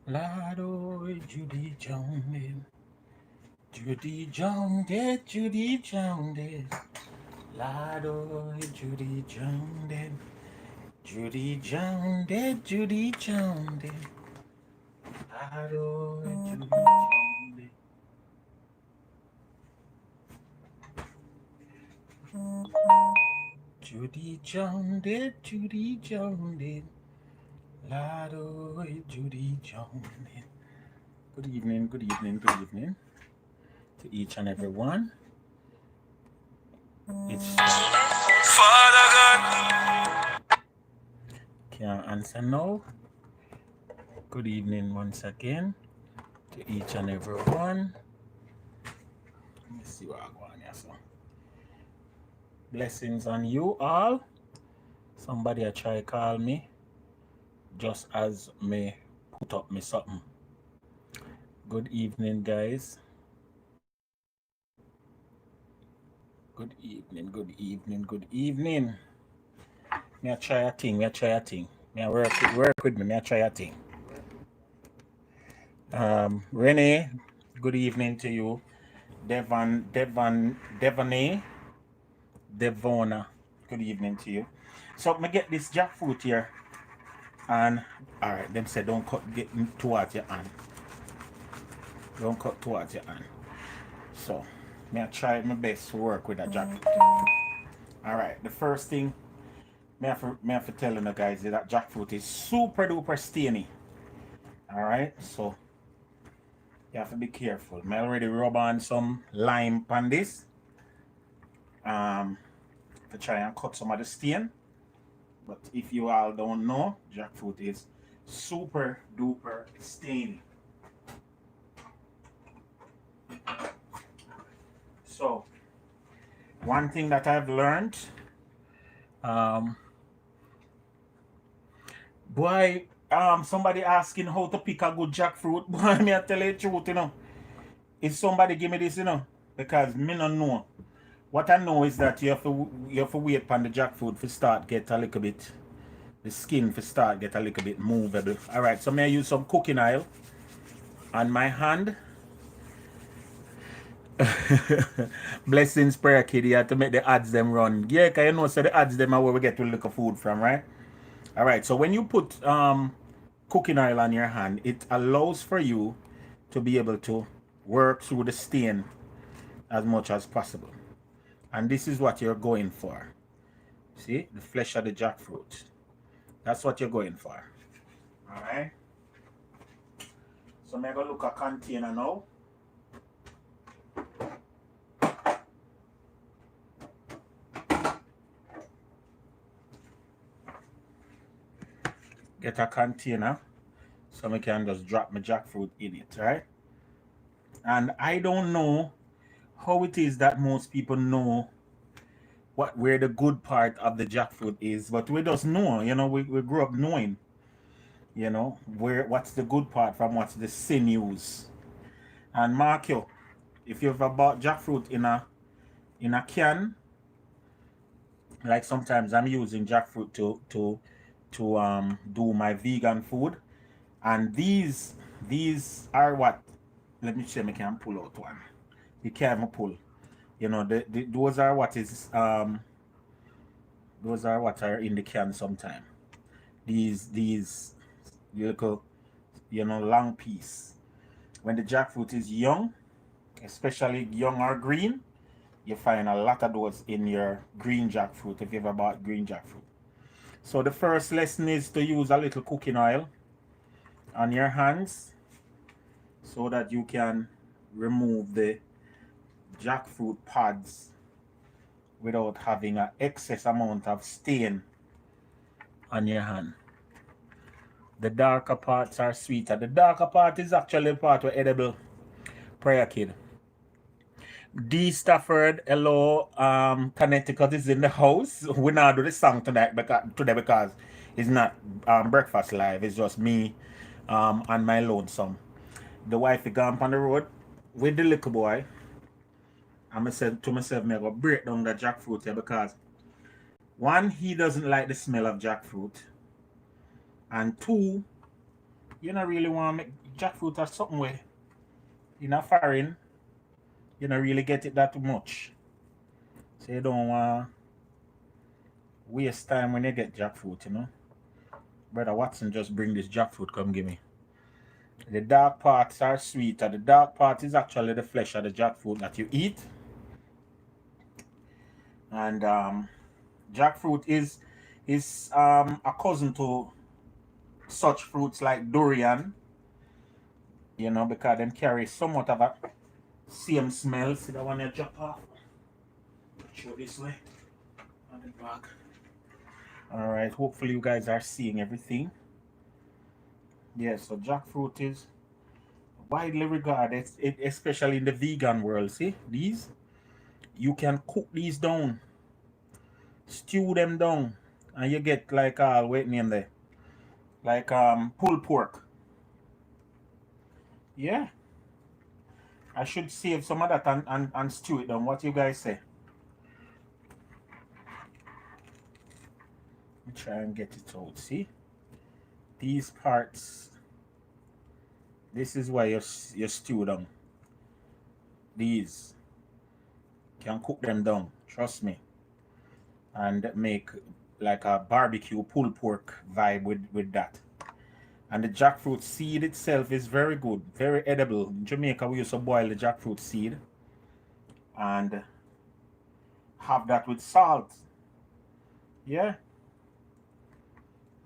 Lado Judy Jones, Judy Jones, Judy Jones. Lado Judy Jones, Judy Jones, Judy Jones. Lado Judy Jones. Judy Jones, Judy Jones. Lado Judy Jones. Good evening, good evening, good evening to each and every one. It's Father God. Can't answer no. Good evening once again to each and every one. Let me see what I go on here. So, blessings on you all. Somebody a try call me just as me put up me something. Good evening, guys. Good evening, good evening, good evening. Me a try a thing, me a try a thing. Me a work with me, me a try a thing. Renee, good evening to you. Devonay, Devona, good evening to you. So me get this jackfruit here, and all right, them say don't cut get towards your hand. Don't cut towards your hand. So me I try my best to work with a jackfruit. All right, the first thing me have to tell you guys is that jackfruit is super duper stainy. All right, so you have to be careful. I already rub on some lime on this to try and cut some of the stain. But if you all don't know, jackfruit is super duper stainy. So, one thing that I've learned, boy, somebody asking how to pick a good jackfruit. Boy, me I tell you the truth, If somebody give me this, because me not know. What I know is that you have to wait for the jackfruit to start get a little bit, the skin to start get a little bit movable. All right, so may I use some cooking oil on my hand. Blessings prayer kid, you have to make the ads them run. Yeah, cause you know so the ads them are where we get to look of food from, right? All right, so when you put cooking oil on your hand, it allows for you to be able to work through the stain as much as possible. And this is what you're going for. See, the flesh of the jackfruit. That's what you're going for. All right. So I'm going to look at a container now. Get a container so I can just drop my jackfruit in it, right? And I don't know how it is that most people know where the good part of the jackfruit is, but we just know, we grew up knowing, what's the good part from what's the sinews. And mark you, if you've ever bought jackfruit in a can, like sometimes I'm using jackfruit to do my vegan food, and these are what, let me see if I can pull out one. You can't pull, those are what is those are what are in the can sometime. These little, long piece. When the jackfruit is young, especially young or green, you find a lot of those in your green jackfruit if you ever bought green jackfruit. So the first lesson is to use a little cooking oil on your hands so that you can remove the jackfruit pods without having an excess amount of stain on your hand. The darker parts are sweeter. The darker part is actually the part where edible. Prayer kid. D Stafford, hello, Connecticut is in the house. We now do the song today because it's not breakfast live. It's just me and my lonesome. The wife is gone on the road with the little boy. I said to myself, I'm going to break down the jackfruit here because one, he doesn't like the smell of jackfruit. And two, You don't really want to make jackfruit or something where in a foreign, you don't really get it that much. So you don't want to waste time when you get jackfruit, you know. Brother Watson just bring this jackfruit, come give me. The dark parts are sweeter. The dark part is actually the flesh of the jackfruit that you eat. And jackfruit is a cousin to such fruits like durian, you know, because them carry somewhat of a same smell. See that one you drop off? Show this way on the back. Alright, hopefully you guys are seeing everything. Yeah, so jackfruit is widely regarded, especially in the vegan world. See, these, you can cook these down, stew them down, and you get like, wait name there, like pulled pork. Yeah, I should save some of that and stew it down. What you guys say? Let me try and get it out. See, these parts, this is why you stew them. These can cook them down, trust me, and make like a barbecue pulled pork vibe with that. And the jackfruit seed itself is very good, very edible. In Jamaica, we used to boil the jackfruit seed and have that with salt. Yeah.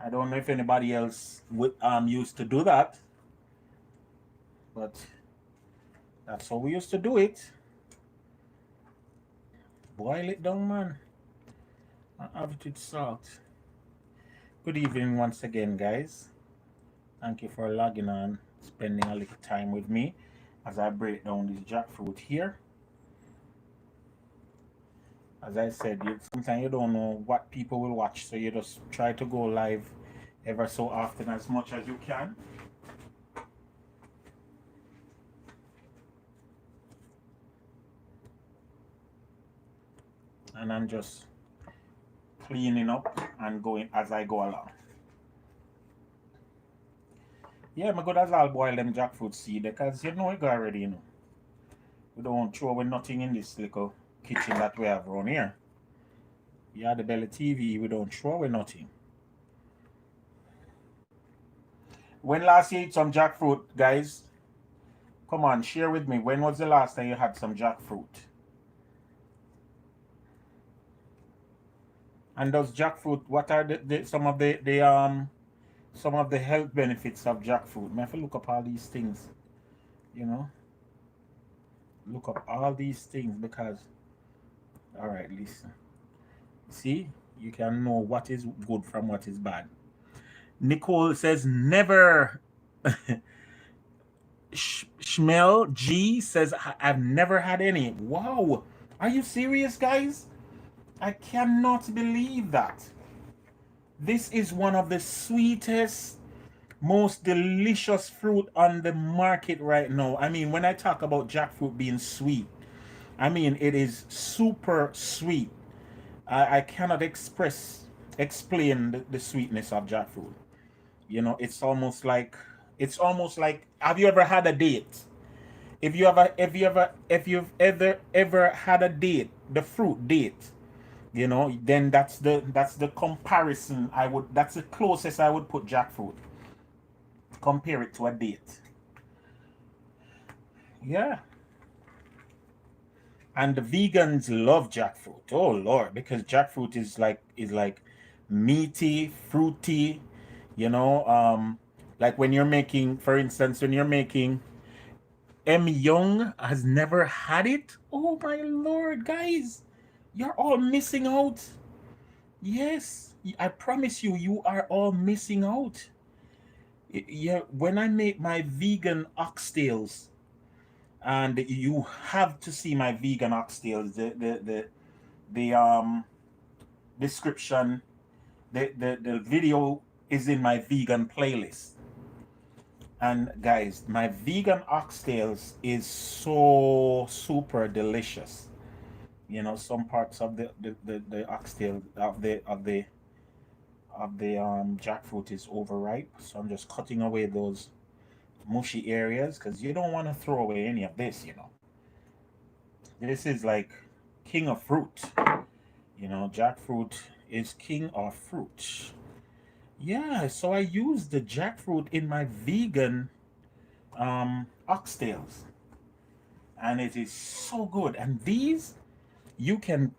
I don't know if anybody else would used to do that, but that's how we used to do it. Boil it down, man, and have it with salt. Good evening once again, guys. Thank you for logging on, spending a little time with me as I break down this jackfruit here. As I said, sometimes you don't know what people will watch, so you just try to go live ever so often as much as you can. And I'm just cleaning up and going as I go along. Yeah, my good as I'll boil them jackfruit seed because you know it already, you know. We don't throw away nothing in this little kitchen that we have around here. Yeah, the Belly TV, we don't throw away nothing. When last you ate some jackfruit, guys? Come on, share with me. When was the last time you had some jackfruit? And does jackfruit, what are some of the health benefits of jackfruit? I have to look up all these things, you know. Look up all these things because, all right, listen. See, you can know what is good from what is bad. Nicole says never. Shmel G says I've never had any. Wow, are you serious, guys? I cannot believe that. This is one of the sweetest, most delicious fruit on the market right now. I mean, when I talk about jackfruit being sweet, I mean it is super sweet. I cannot explain the sweetness of jackfruit. You know, it's almost like have you ever had a date? If you've ever had a date, the fruit date, you know, then that's the comparison that's the closest I would put jackfruit. Compare it to a date. Yeah. And the vegans love jackfruit. Oh Lord, because jackfruit is like meaty, fruity, you know, like when you're making, for instance, when you're making M Young has never had it. Oh my Lord, guys, you're all missing out. Yes, I promise you, you are all missing out. Yeah, when I make my vegan oxtails, and you have to see my vegan oxtails, the description, the video is in my vegan playlist. And guys, my vegan oxtails is so super delicious. You know, some parts of the oxtail of the of the jackfruit is overripe, so I'm just cutting away those mushy areas because you don't want to throw away any of this, you know. This is like king of fruit. You know, jackfruit is king of fruit. Yeah, so I use the jackfruit in my vegan oxtails, and it is so good. And these you can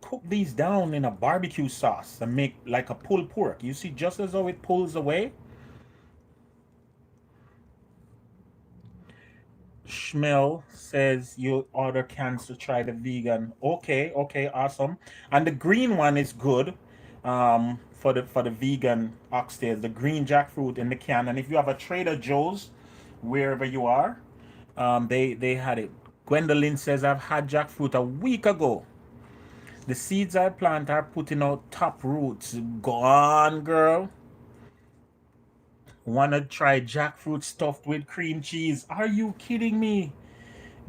cook these down in a barbecue sauce and make like a pulled pork. You see, just as though it pulls away. Schmel says you order cans to try the vegan. Okay, okay, awesome. And the green one is good for the vegan oxtails. The green jackfruit in the can. And if you have a Trader Joe's wherever you are, they had it. Gwendolyn says I've had jackfruit a week ago. The seeds I plant are putting out top roots. Go on, girl. Wanna try jackfruit stuffed with cream cheese? Are you kidding me?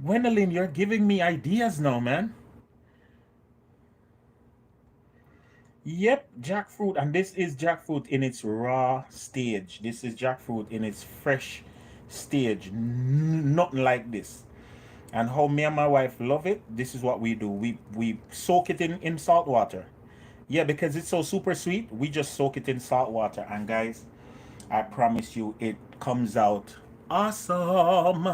Gwendolyn, you're giving me ideas now, man. Yep, jackfruit, and this is jackfruit in its raw stage. This is jackfruit in its fresh stage. Nothing like this. And how me and my wife love it, this is what we do. We soak it in salt water. Yeah, because it's so super sweet, we just soak it in salt water. And guys, I promise you, it comes out awesome.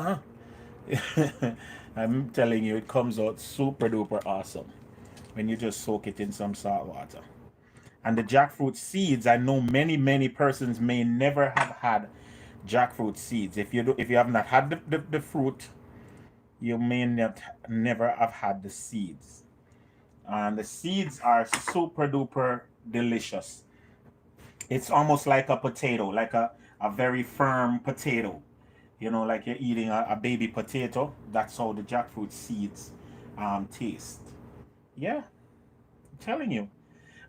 I'm telling you, it comes out super duper awesome when you just soak it in some salt water. And the jackfruit seeds, I know many persons may never have had jackfruit seeds. If you have not had the fruit, you may not never have had the seeds. And the seeds are super duper delicious. It's almost like a potato, like a very firm potato. You know, like you're eating a baby potato. That's how the jackfruit seeds taste. Yeah, I'm telling you.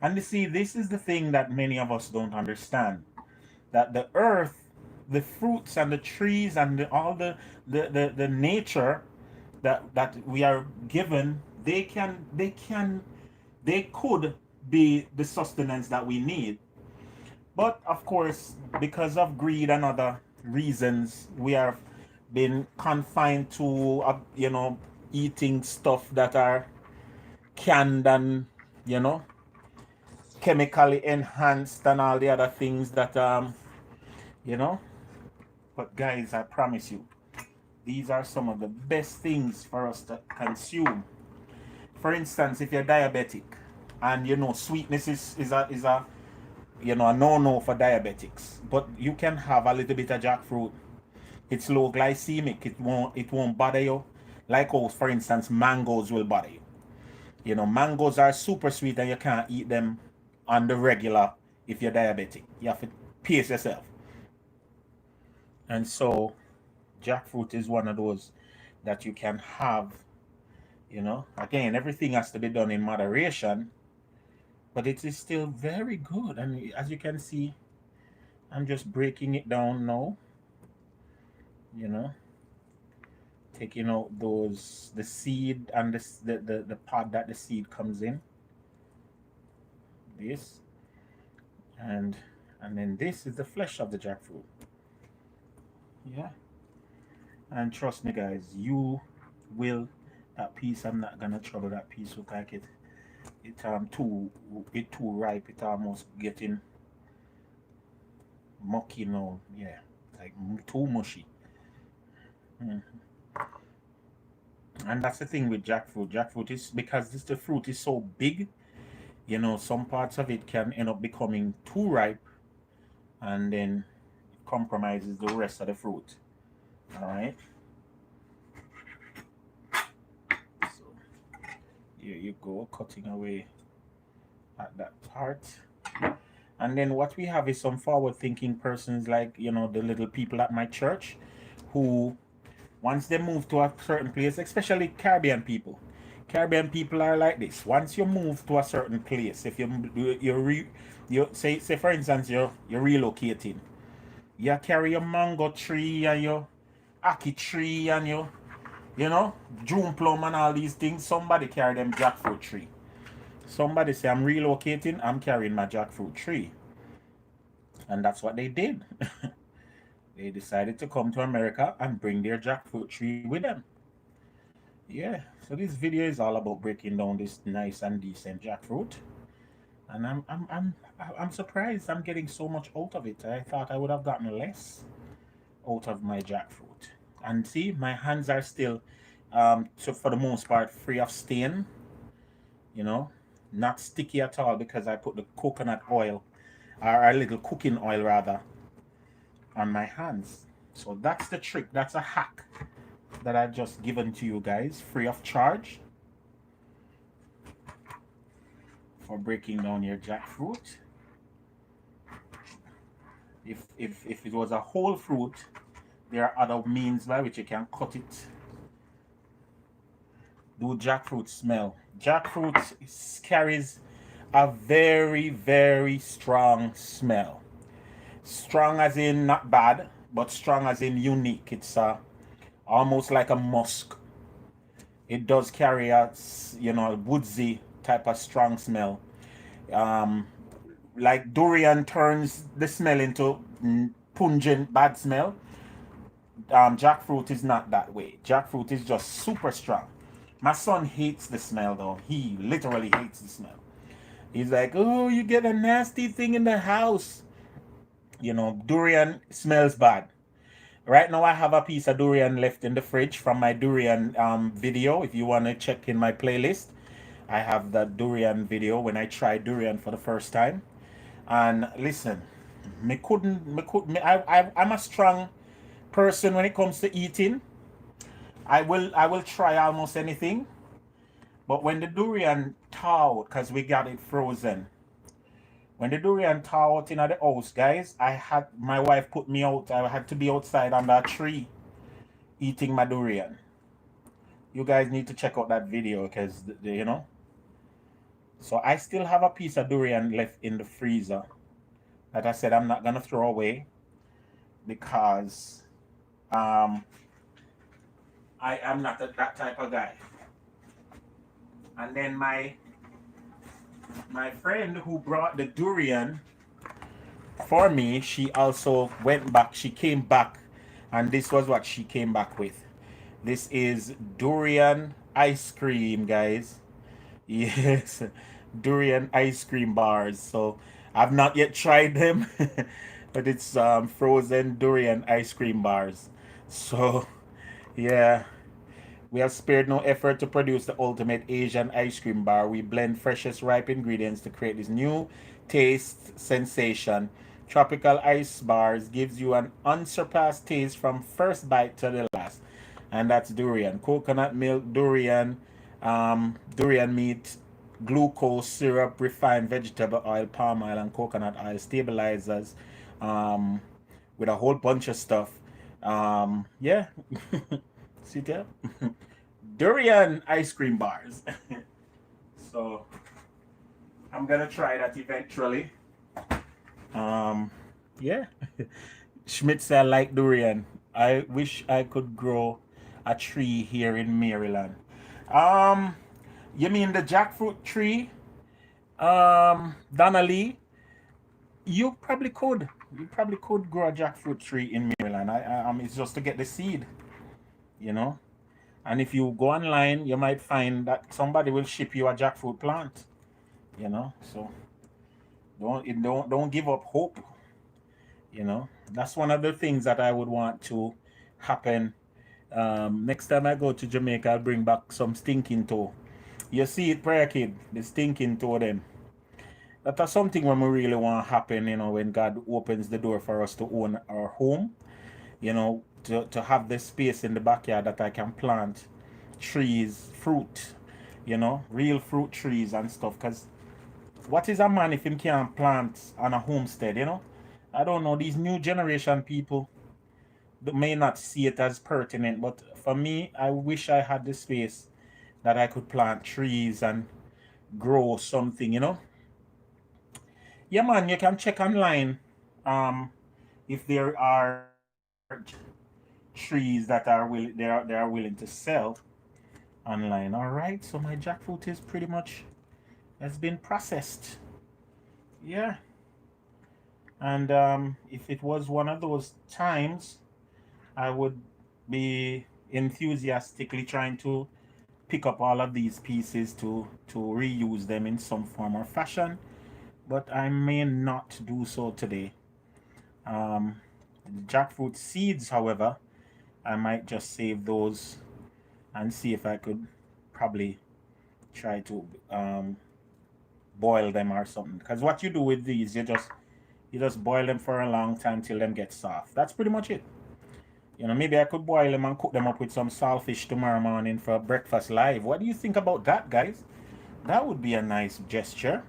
And you see, this is the thing that many of us don't understand. That the earth, the fruits and the trees and all the nature that we are given, they could be the sustenance that we need. But of course, because of greed and other reasons, we have been confined to eating stuff that are canned and you know chemically enhanced and all the other things that you know but guys, I promise you, these are some of the best things for us to consume. For instance, if you're diabetic and sweetness is a a no for diabetics, but you can have a little bit of jackfruit. It's low glycemic. It won't bother you. Like, oh, for instance, mangoes will bother you. Mangoes are super sweet and you can't eat them on the regular if you're diabetic. You have to pace yourself. And so jackfruit is one of those that you can have. Again, everything has to be done in moderation, but it is still very good. And as you can see, I'm just breaking it down now. Taking out the seed and the pod that the seed comes in. This and then this is the flesh of the jackfruit. Yeah. And trust me, guys, you will. That piece, I'm not gonna trouble that piece. Look like it too ripe. It almost getting mucky now. Yeah, like too mushy. Mhm. And that's the thing with jackfruit. Jackfruit is because the fruit is so big. Some parts of it can end up becoming too ripe, and then it compromises the rest of the fruit. All right. So here you go, cutting away at that part. And then what we have is some forward-thinking persons like the little people at my church, who once they move to a certain place, especially Caribbean people. Caribbean people are like this. Once you move to a certain place, if you say for instance you're relocating, you carry your mango tree and your ackee tree and your June plum and all these things. Somebody carry them jackfruit tree. Somebody say I'm relocating, I'm carrying my jackfruit tree. And that's what they did. They decided to come to America and bring their jackfruit tree with them. Yeah, so this video is all about breaking down this nice and decent jackfruit. And I'm surprised I'm getting so much out of it. I thought I would have gotten less out of my jackfruit. And see, my hands are still, so for the most part, free of stain, you know, not sticky at all because I put the coconut oil, or a little cooking oil rather, on my hands. So that's the trick. That's a hack that I've just given to you guys, free of charge, for breaking down your jackfruit. If it was a whole fruit, there are other means by which you can cut it. Do jackfruit smell? Jackfruit carries a very, very strong smell. Strong as in not bad, but strong as in unique. It's almost like a musk. It does carry a, you know, woodsy type of strong smell. Like durian turns the smell into pungent bad smell. Jackfruit is not that way. Jackfruit is just super strong. My son hates the smell though. He literally hates the smell. He's like, oh, you get a nasty thing in the house. You know, durian smells bad. Right now I have a piece of durian left in the fridge from my durian video. If you want to check in my playlist, I have that durian video when I tried durian for the first time. And listen, I'm a strong person when it comes to eating. I will try almost anything. But when the durian thawed, because we got it frozen, when the durian thawed in the house, guys, I had my wife put me out. I had to be outside under a tree eating my durian. You guys need to check out that video because you know. So I still have a piece of durian left in the freezer that I said I'm not gonna throw away because I am not that type of guy. And then my friend who brought the durian for me, she also went back. She came back, and this was what she came back with. This is durian ice cream, guys. Yes, durian ice cream bars. So I've not yet tried them, but it's frozen durian ice cream bars. So yeah, we have spared no effort to produce the ultimate Asian ice cream bar. We blend freshest ripe ingredients to create this new taste sensation. Tropical ice bars gives you an unsurpassed taste from first bite to the last. And that's durian. Coconut milk, durian, durian meat, glucose syrup, refined vegetable oil, palm oil, and coconut oil stabilizers, with a whole bunch of stuff. Yeah. See there? Durian ice cream bars. So I'm gonna try that eventually. Yeah. Schmidt said I like durian. I wish I could grow a tree here in Maryland. Um, you mean the jackfruit tree? Donnelly, you probably could. You probably could grow a jackfruit tree in Maryland. It's just to get the seed, you know. And if you go online, you might find that somebody will ship you a jackfruit plant, you know. So don't give up hope, you know. That's one of the things that I would want to happen. Next time I go to Jamaica, I'll bring back some stinking toe. You see it, prayer kid, the stinking toe them. That's something when we really want to happen, you know, when God opens the door for us to own our home, you know, to have this space in the backyard that I can plant trees, fruit, you know, real fruit trees and stuff. Because what is a man if he can't plant on a homestead, you know? I don't know, these new generation people may not see it as pertinent, but for me, I wish I had the space that I could plant trees and grow something, you know? Yeah, man, you can check online if there are trees that are willing to sell online. All right, so my jackfruit is pretty much has been processed. Yeah, And if it was one of those times, I would be enthusiastically trying to pick up all of these pieces to reuse them in some form or fashion, but I may not do so today. Jackfruit seeds, however, I might just save those and see if I could probably try to boil them or something. Because what you do with these, you just boil them for a long time till them get soft. That's pretty much it. You know, maybe I could boil them and cook them up with some saltfish tomorrow morning for breakfast live. What do you think about that, guys? That would be a nice gesture.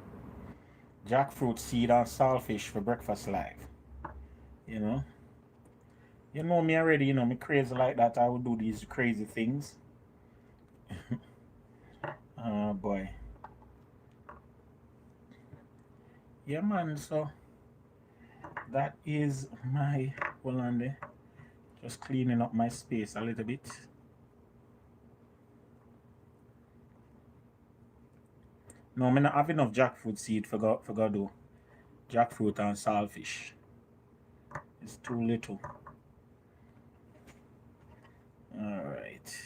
Jackfruit seed and saltfish for breakfast live. You know, you know me already. You know me crazy like that. I would do these crazy things. Oh boy. Yeah, man. So that is my, hold on there. Just cleaning up my space a little bit. No, I not have enough jackfruit seed for go do jackfruit and saltfish. It's too little. All right.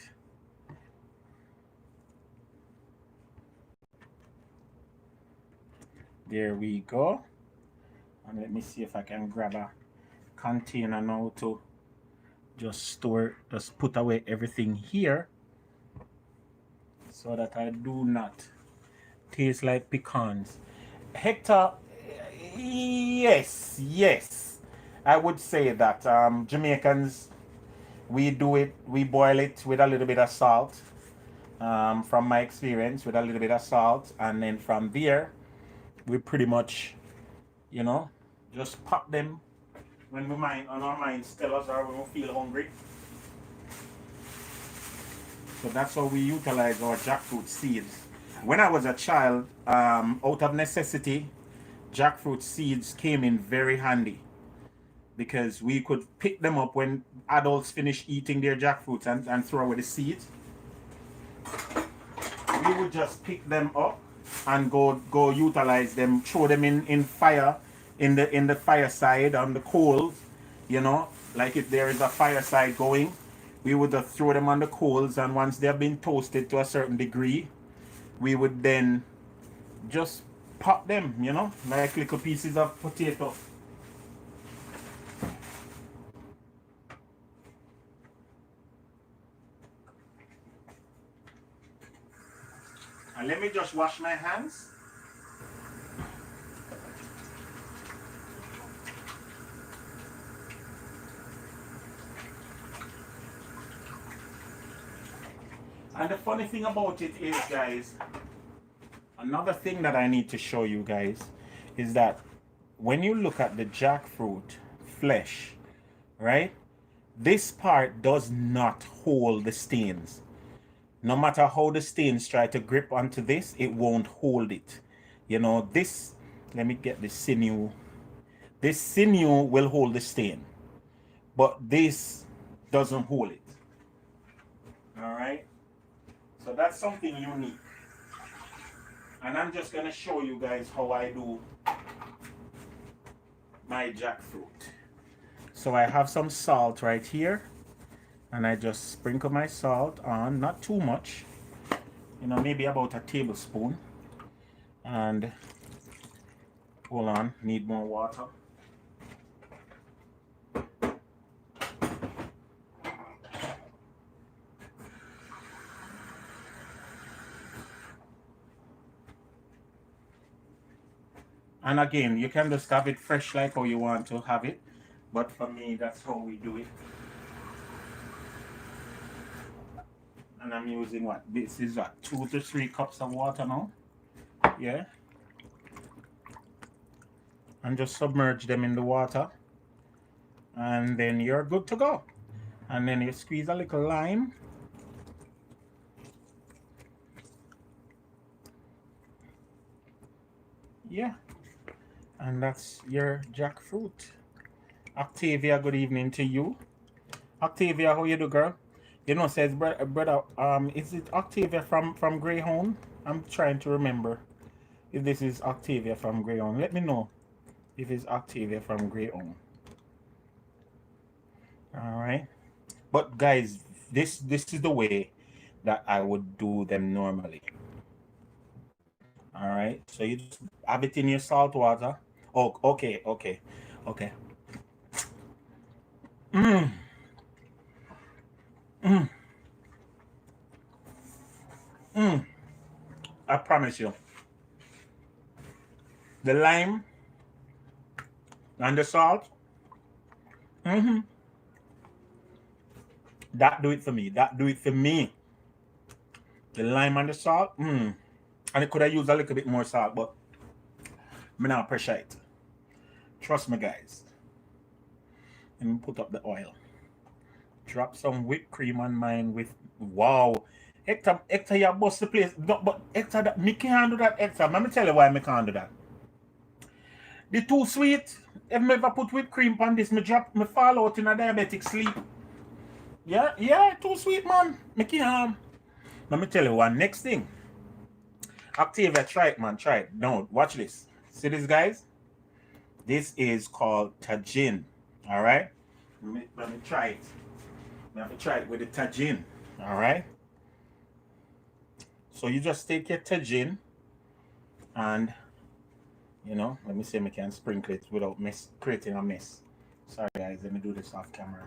There we go. And let me see if I can grab a container now to just put away everything here so that I do not taste like pecans. Hector, yes. I would say that Jamaicans, we boil it with a little bit of salt. From my experience, with a little bit of salt, and then from there, we pretty much, you know, just pop them when our minds tell us or when we feel hungry. So that's how we utilize our jackfruit seeds. When I was a child, out of necessity, jackfruit seeds came in very handy because we could pick them up when adults finish eating their jackfruits and throw away the seeds. We would just pick them up and go utilize them, throw them in fire, in the fireside on the coals, you know, like if there is a fireside going, we would just throw them on the coals, and once they have been toasted to a certain degree, we would then just pop them, you know, like little pieces of potato. And let me just wash my hands. And the funny thing about it is, guys, another thing that I need to show you guys is that when you look at the jackfruit flesh, right, this part does not hold the stains. No matter how the stains try to grip onto this, it won't hold it. You know, this, let me get the sinew. This sinew will hold the stain, but this doesn't hold it. All right. So that's something unique. And I'm just going to show you guys how I do my jackfruit. So I have some salt right here. And I just sprinkle my salt on, not too much. You know, maybe about a tablespoon. And hold on, need more water. And again, you can just have it fresh like how you want to have it. But for me, that's how we do it. And I'm using what? This is what? 2 to 3 cups of water now. Yeah. And just submerge them in the water. And then you're good to go. And then you squeeze a little lime. Yeah. And that's your jackfruit. Octavia, good evening to you. Octavia, how you do, girl? You know, says brother, is it Octavia from Greyhound? I'm trying to remember if this is Octavia from Greyhound. Let me know. If it's Octavia from Grey Own. Alright. But guys, this is the way that I would do them normally. Alright. So you just have it in your salt water. Oh, okay, okay, okay. Mmm. Mmm. Mmm. I promise you. The lime and the salt. Mm-hmm. That do it for me. That do it for me. The lime and the salt. Mmm. And I could have used a little bit more salt, but I'm not pressure it. Trust me, guys. Let me put up the oil. Drop some whipped cream on mine with wow. Hector, you bust the place. No, but Hector, that me can't do that, Hector. Let me tell you why me can't do that. The too sweet. If me ever put whipped cream on this, me fall out in a diabetic sleep. Yeah, too sweet, man. Me can't. Let me tell you one next thing. Octavia, try it, man. Try it. No, watch this. See this, guys? This is called tajin. Alright? Let me try it. Let me try it with the tajin. Alright? So you just take your tajin and, you know, let me see if I can sprinkle it without creating a mess. Sorry, guys. Let me do this off camera.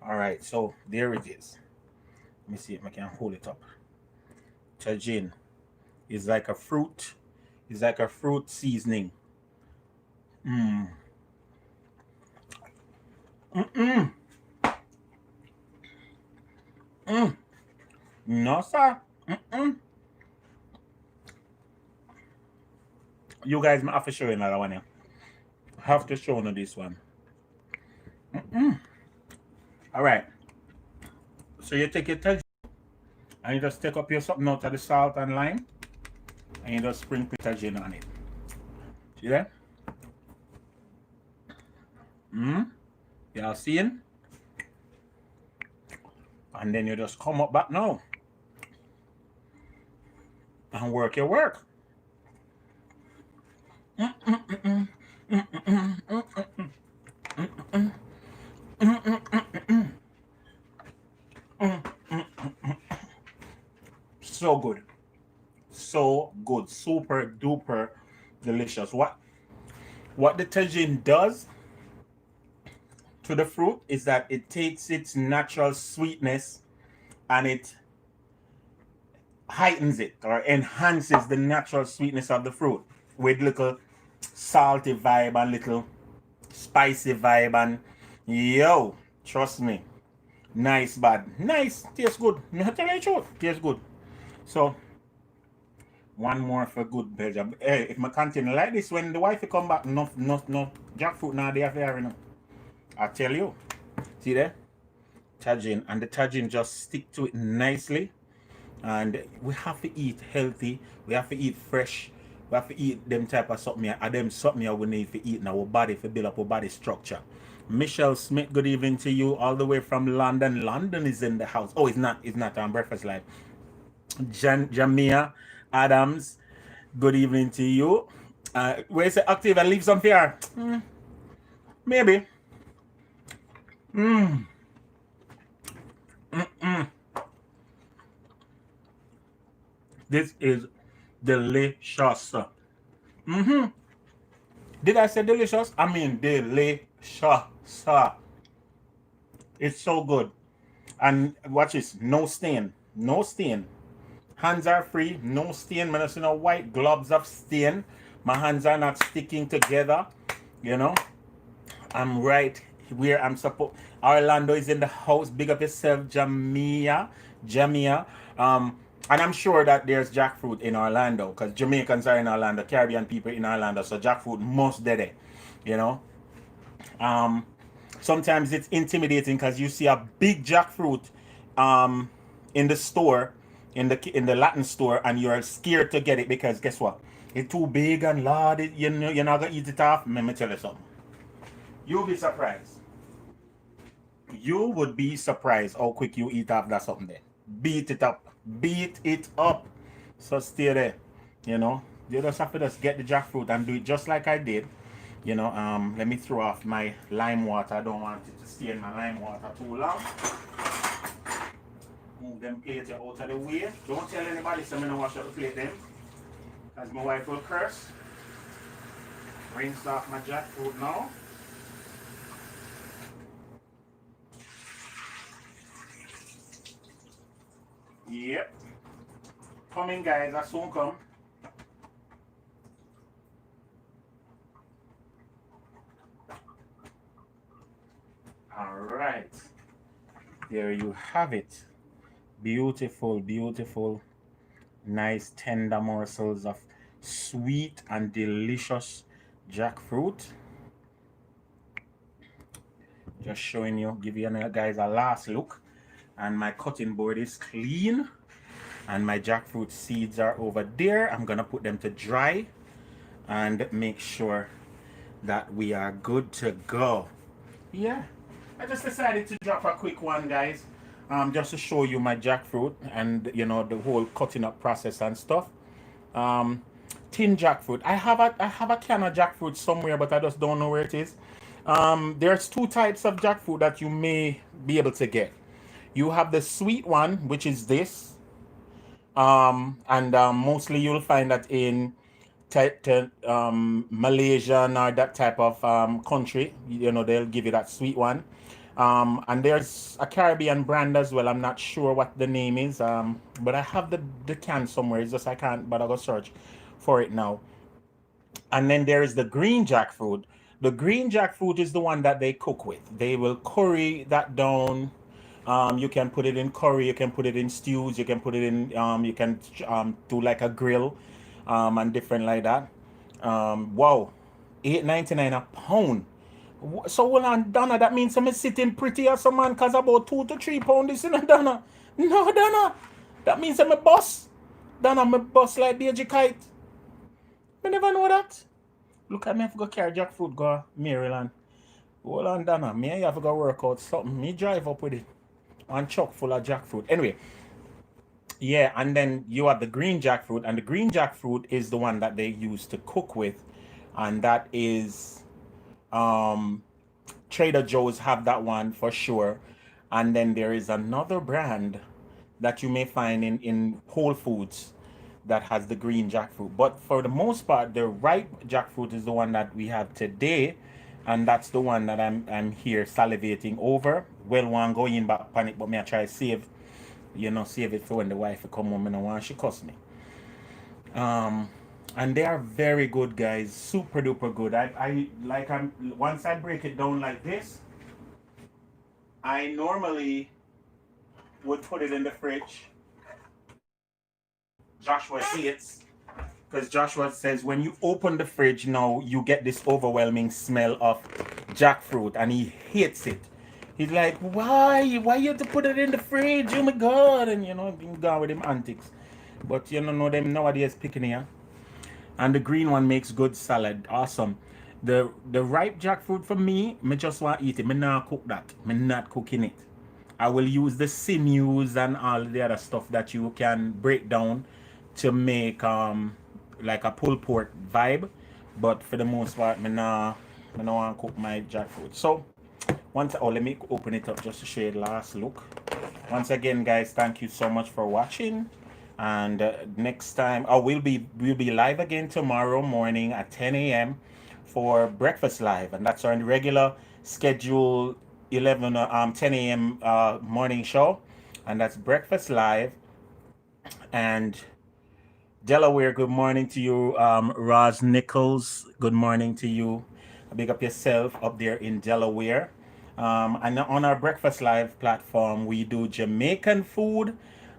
Alright, so there it is. Let me see if I can hold it up. Tajin is like a fruit. It's like a fruit seasoning. Mmm. Mm-mm. Mm. No, sir. Mm-mm. You guys might have to show you another one here. Have to show you this one. Mm-mm. Alright. So you take your tajin and you just take up your something out of the salt and lime and you just sprinkle tajin on it. See that? Y'all seeing? And then you just come up back now and work your work. So good. So good. Super duper delicious. What the tajin does to the fruit is that it takes its natural sweetness and it heightens it or enhances the natural sweetness of the fruit with little salty vibe and little spicy vibe and yo, trust me, nice bad, nice, tastes good. Me tell you the truth, tastes good. So one more for good Belgium. Hey, if I continue like this, when the wife come back, no jackfruit now they have here, you know. I tell you, see there, tajin, and the tajin just stick to it nicely. And we have to eat healthy. We have to eat fresh. We have to eat them type of something. And them something we need to eat in our body to build up our body structure. Michelle Smith, good evening to you, all the way from London. London is in the house. Oh, it's not on Breakfast Live. Jamia Adams, good evening to you. Where is it? Octavia, leave some here. Maybe. This is delicious. Did I say delicious? I mean delicious. It's so good. And watch this. No stain. No stain. Hands are free. No stain. Man, I see no white globs of stain. My hands are not sticking together. You know. I'm right where I'm supposed. Orlando is in the house. Big up yourself, Jamia. And I'm sure that there's jackfruit in Orlando because Jamaicans are in Orlando, Caribbean people in Orlando, so jackfruit must be there, you know. Sometimes it's intimidating because you see a big jackfruit in the store, in the Latin store, and you're scared to get it because guess what? It's too big and large. You know, you're not gonna eat it off. Let me tell you something. You'll be surprised. You would be surprised how quick you eat off that something there. Beat it up. Beat it up. So stay there. You know, you just have to just get the jackfruit and do it just like I did. You know, let me throw off my lime water. I don't want it to stay in my lime water too long. Move them plates out of the way. Don't tell anybody so I'm gonna wash up the plate then. As my wife will curse. Rinse off my jackfruit now. Yep. Coming guys, I soon come. Alright. There you have it. Beautiful, beautiful, nice tender morsels of sweet and delicious jackfruit. Just showing you, give you guys a last look. And my cutting board is clean. And my jackfruit seeds are over there. I'm gonna put them to dry and make sure that we are good to go. Yeah, I just decided to drop a quick one, guys. Just to show you my jackfruit and you know the whole cutting up process and stuff. Tin jackfruit. I have a can of jackfruit somewhere, but I just don't know where it is. There's two types of jackfruit that you may be able to get. You have the sweet one, which is this, and mostly you'll find that in Malaysia or that type of country. You know, they'll give you that sweet one. And there's a Caribbean brand as well. I'm not sure what the name is, but I have the can somewhere. It's just I can't, but I'll go search for it now. And then there is the green jackfruit. The green jackfruit is the one that they cook with. They will curry that down. You can put it in curry, you can put it in stews, you can put it in, you can do like a grill, and different like that. Wow, $8.99 a pound. So hold on, Donna, that means I'm sitting pretty as a man cause about 2 to 3 pounds this in a Donna. No, Donna. That means I'm a boss. Donna, I'm a boss like BG Kite. I never know that. Look at me, I have to go carry jackfruit, go Maryland. Hold on, Donna. Me, I have to go work out something. Me drive up with it. One chuck full of jackfruit. Anyway, yeah, and then you have the green jackfruit, and the green jackfruit is the one that they use to cook with, and that is Trader Joe's have that one for sure. And then there is another brand that you may find in Whole Foods that has the green jackfruit. But for the most part, the ripe jackfruit is the one that we have today, and that's the one that I'm here salivating over. Well, one go in back panic, but me I try to save, you know, save it for when the wife come home and I want she cuss me. And they are very good, guys. Super duper good. Once I break it down like this, I normally would put it in the fridge. Joshua hates, because Joshua says when you open the fridge now, you get this overwhelming smell of jackfruit, and he hates it. He's like, why you have to put it in the fridge? Oh my God. And you know, been gone with him antics. But you know them nowadays picking here. And the green one makes good salad. Awesome. The ripe jackfruit for me just want to eat it. Me not cook that. Me not cooking it. I will use the sinews and all the other stuff that you can break down to make like a pulled pork vibe. But for the most part, me not want to cook my jackfruit. So let me open it up just to show you the last look. Once again, guys, thank you so much for watching. And next time, we'll be live again tomorrow morning at 10 a.m. for breakfast live, and that's our regular schedule 10 a.m. Morning show, and that's breakfast live. And Delaware, good morning to you. Roz Nichols, good morning to you. Big up yourself up there in Delaware. And on our breakfast live platform, we do Jamaican food,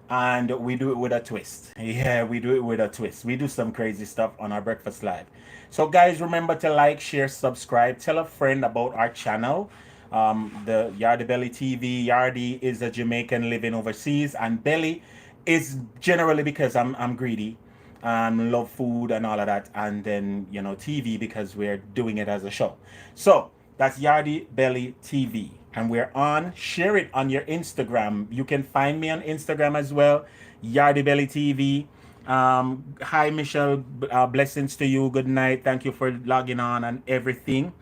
and we do it with a twist. Yeah, we do it with a twist. We do some crazy stuff on our breakfast live. So guys, remember to like, share, subscribe, tell a friend about our channel. The Yardie Belly TV. Yardie is a Jamaican living overseas, and Belly is generally because I'm greedy, love food and all of that, and then you know TV because we're doing it as a show. So that's Yardie Belly TV, and we're on. Share it on your Instagram. You can find me on Instagram as well, Yardie Belly TV, Hi, Michelle. Blessings to you. Good night. Thank you for logging on and everything.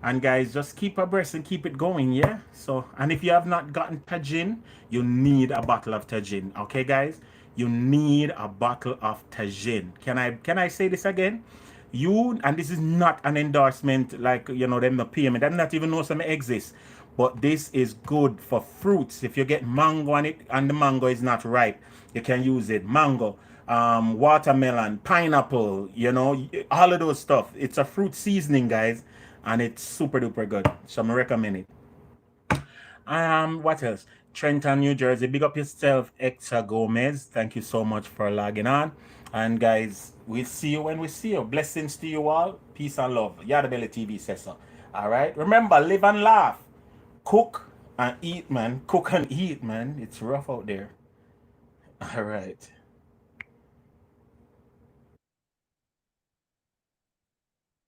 And guys, just keep abreast and keep it going, yeah? So, and if you have not gotten tajin, you need a bottle of tajin. Okay, guys? You need a bottle of tajin. Can I say this again? You, and this is not an endorsement like, you know, them not pay me. Them not even know some exist. But this is good for fruits. If you get mango on it and the mango is not ripe, you can use it. Mango, watermelon, pineapple, you know, all of those stuff. It's a fruit seasoning, guys, and it's super duper good. So I recommend it. What else? Trenton, New Jersey. Big up yourself, Hector Gomez. Thank you so much for logging on. And guys, we'll see you when we see you. Blessings to you all. Peace and love. Yardie TV says so. All right. Remember, live and laugh. Cook and eat, man. Cook and eat, man. It's rough out there. All right.